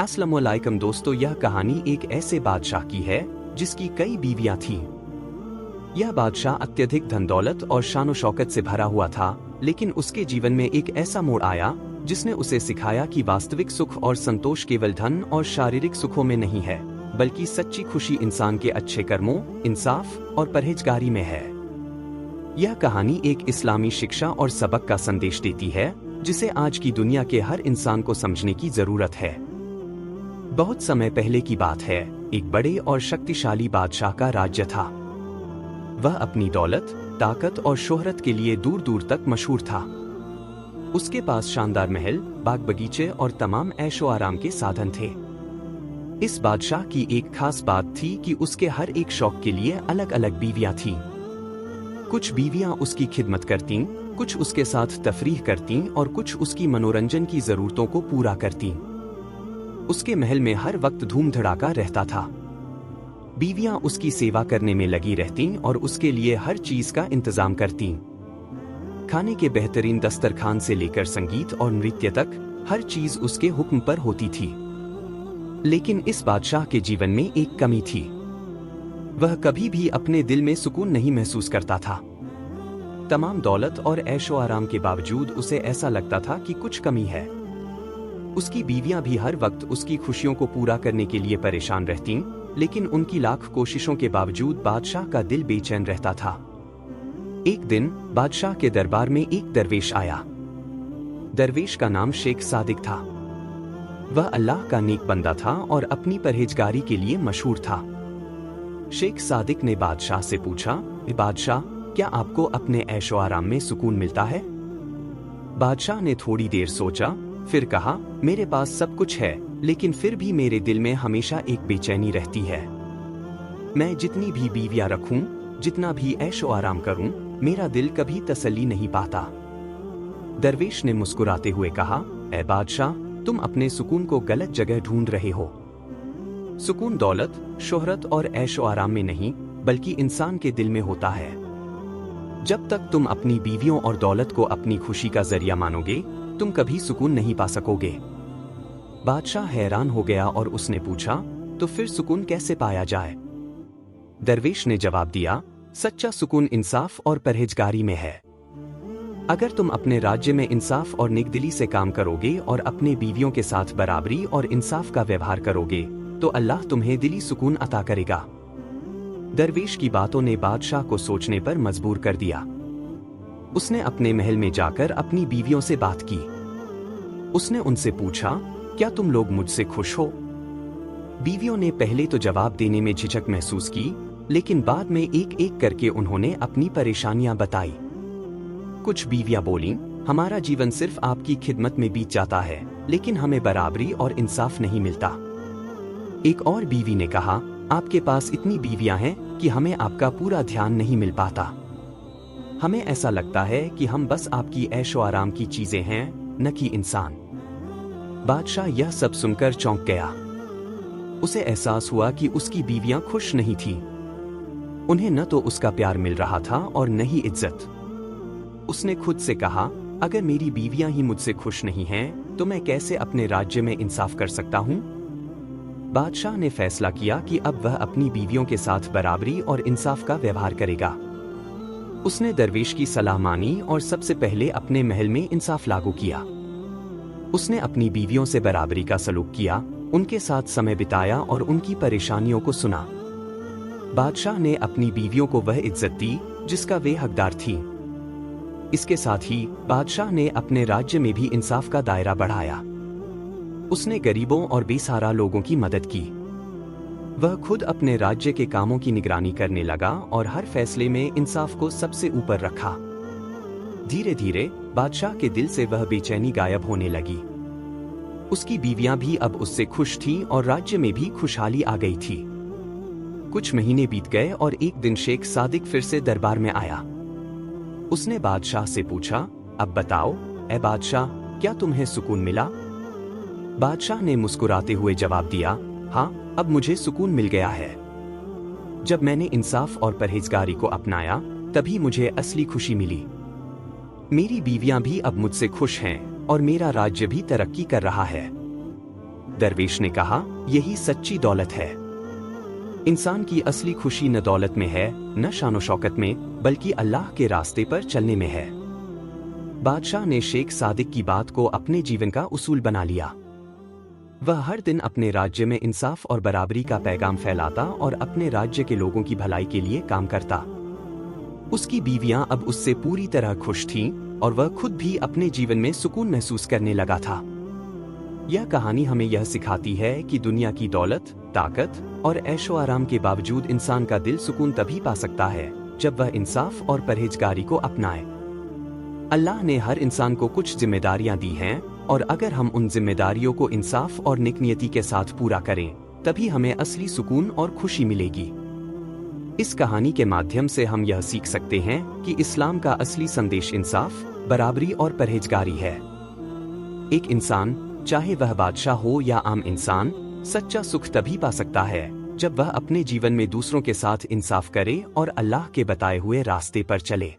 अस्सलामुअलैकुम दोस्तों, यह कहानी एक ऐसे बादशाह की है जिसकी कई बीवियां थीं। यह बादशाह अत्यधिक धन दौलत और शान शौकत से भरा हुआ था, लेकिन उसके जीवन में एक ऐसा मोड़ आया जिसने उसे सिखाया कि वास्तविक सुख और संतोष केवल धन और शारीरिक सुखों में नहीं है, बल्कि सच्ची खुशी इंसान के अच्छे कर्मों, इंसाफ और परहेजगारी में है। यह कहानी एक इस्लामी शिक्षा और सबक का संदेश देती है जिसे आज की दुनिया के हर इंसान को समझने की जरूरत है। बहुत समय पहले की बात है, एक बड़े और शक्तिशाली बादशाह का राज्य था। वह अपनी दौलत, ताकत और शोहरत के लिए दूर दूर तक मशहूर था। उसके पास शानदार महल, बाग बगीचे और तमाम ऐशो आराम के साधन थे। इस बादशाह की एक खास बात थी कि उसके हर एक शौक के लिए अलग अलग बीवियां थीं। कुछ बीवियां उसकी खिदमत करतीं, कुछ उसके साथ तफरीह करतीं और कुछ उसकी मनोरंजन की जरूरतों को पूरा करतीं। उसके महल में हर वक्त धूम धड़ाका रहता था। बीवियां उसकी सेवा करने में लगी रहतीं और उसके लिए हर चीज का इंतजाम करतीं। खाने के बेहतरीन दस्तरखान से लेकर संगीत और नृत्य तक हर चीज उसके हुक्म पर होती थी। लेकिन इस बादशाह के जीवन में एक कमी थी। वह कभी भी अपने दिल में सुकून नहीं महसूस करता था। तमाम दौलत और ऐशो आराम के बावजूद उसे ऐसा लगता था कि कुछ कमी है। उसकी बीवियां भी हर वक्त उसकी खुशियों को पूरा करने के लिए परेशान रहतीं, लेकिन उनकी लाख कोशिशों के बावजूद बादशाह का दिल बेचैन रहता था। एक दिन बादशाह के दरबार में एक दरवेश आया। दरवेश का नाम शेख सादिक था। वह अल्लाह का नेक बंदा था और अपनी परहेजगारी के लिए मशहूर था। शेख सादिक ने बादशाह से पूछा, बादशाह, क्या आपको अपने ऐशो आराम में सुकून मिलता है? बादशाह ने थोड़ी देर सोचा, फिर कहा, मेरे पास सब कुछ है, लेकिन फिर भी मेरे दिल में हमेशा एक बेचैनी रहती है। मैं जितनी भी बीवियां रखूं, जितना भी ऐशो आराम करूं, मेरा दिल कभी तसल्ली नहीं पाता। दरवेश ने मुस्कुराते हुए कहा, ऐ बादशाह, तुम अपने सुकून को गलत जगह ढूंढ रहे हो। सुकून दौलत, शोहरत और ऐशो आराम में नहीं, बल्कि इंसान के दिल में होता है। जब तक तुम अपनी बीवियों और दौलत को अपनी खुशी का जरिया मानोगे, तुम कभी सुकून नहीं पा सकोगे। बादशाह हैरान हो गया और उसने पूछा, तो फिर सुकून कैसे पाया जाए? दरवेश ने जवाब दिया, सच्चा सुकून इंसाफ और परहेजगारी में है। अगर तुम अपने राज्य में इंसाफ और नेकदिली से काम करोगे और अपने बीवियों के साथ बराबरी और इंसाफ का व्यवहार करोगे, तो अल्लाह तुम्हें दिली सुकून अता करेगा। दरवेश की बातों ने बादशाह को सोचने पर मजबूर कर दिया। उसने अपने महल में जाकर अपनी बीवियों से बात की। उसने उनसे पूछा, क्या तुम लोग मुझसे खुश हो? बीवियों ने पहले तो जवाब देने में झिझक महसूस की, लेकिन बाद में एक एक करके उन्होंने अपनी परेशानियां बताई। कुछ बीवियां बोलीं, हमारा जीवन सिर्फ आपकी खिदमत में बीत जाता है, लेकिन हमें बराबरी और इंसाफ नहीं मिलता। एक और बीवी ने कहा, आपके पास इतनी बीवियां हैं कि हमें आपका पूरा ध्यान नहीं मिल पाता। हमें ऐसा लगता है कि हम बस आपकी ऐशो आराम की चीजें हैं, न कि इंसान। बादशाह यह सब सुनकर चौंक गया। उसे एहसास हुआ कि उसकी बीवियां खुश नहीं थीं। उन्हें न तो उसका प्यार मिल रहा था और न ही इज्जत। उसने खुद से कहा, अगर मेरी बीवियां ही मुझसे खुश नहीं हैं, तो मैं कैसे अपने राज्य में इंसाफ कर सकता हूं? बादशाह ने फैसला किया कि अब वह अपनी बीवियों के साथ बराबरी और इंसाफ का व्यवहार करेगा। उसने दरवेश की सलाह मानी और सबसे पहले अपने महल में इंसाफ लागू किया। उसने अपनी बीवियों से बराबरी का सलूक किया, उनके साथ समय बिताया और उनकी परेशानियों को सुना। बादशाह ने अपनी बीवियों को वह इज्जत दी जिसका वे हकदार थीं। इसके साथ ही बादशाह ने अपने राज्य में भी इंसाफ का दायरा बढ़ाया। उसने गरीबों और बेसहारा लोगों की मदद की। वह खुद अपने राज्य के कामों की निगरानी करने लगा और हर फैसले में इंसाफ को सबसे ऊपर रखा। धीरे धीरे बादशाह के दिल से वह बेचैनी गायब होने लगी। उसकी बीवियां भी अब उससे खुश थीं और राज्य में भी खुशहाली आ गई थी। कुछ महीने बीत गए और एक दिन शेख सादिक फिर से दरबार में आया। उसने बादशाह से पूछा, अब बताओ, ऐ बादशाह, क्या तुम्हें सुकून मिला? बादशाह ने मुस्कुराते हुए जवाब दिया, हाँ, अब मुझे सुकून मिल गया है। जब मैंने इंसाफ और परहेजगारी को अपनाया, तभी मुझे असली खुशी मिली। मेरी बीवियां भी अब मुझसे खुश हैं और मेरा राज्य भी तरक्की कर रहा है। दरवेश ने कहा, यही सच्ची दौलत है। इंसान की असली खुशी न दौलत में है, न शानो शौकत में, बल्कि अल्लाह के रास्ते पर चलने में है। बादशाह ने शेख सादिक की बात को अपने जीवन का उसूल बना लिया। वह हर दिन अपने राज्य में इंसाफ और बराबरी का पैगाम फैलाता और अपने राज्य के लोगों की भलाई के लिए काम करता। उसकी बीवियां अब उससे पूरी तरह खुश थीं और वह खुद भी अपने जीवन में सुकून महसूस करने लगा था। यह कहानी हमें यह सिखाती है कि दुनिया की दौलत, ताकत और ऐशो आराम के बावजूद इंसान का दिल सुकून तभी पा सकता है जब वह इंसाफ और परहेजगारी को अपनाए। अल्लाह ने हर इंसान को कुछ जिम्मेदारियां दी हैं और अगर हम उन जिम्मेदारियों को इंसाफ और नेकनियती के साथ पूरा करें, तभी हमें असली सुकून और खुशी मिलेगी। इस कहानी के माध्यम से हम यह सीख सकते हैं कि इस्लाम का असली संदेश इंसाफ, बराबरी और परहेजगारी है। एक इंसान, चाहे वह बादशाह हो या आम इंसान, सच्चा सुख तभी पा सकता है जब वह अपने जीवन में दूसरों के साथ इंसाफ करे और अल्लाह के बताए हुए रास्ते पर चले।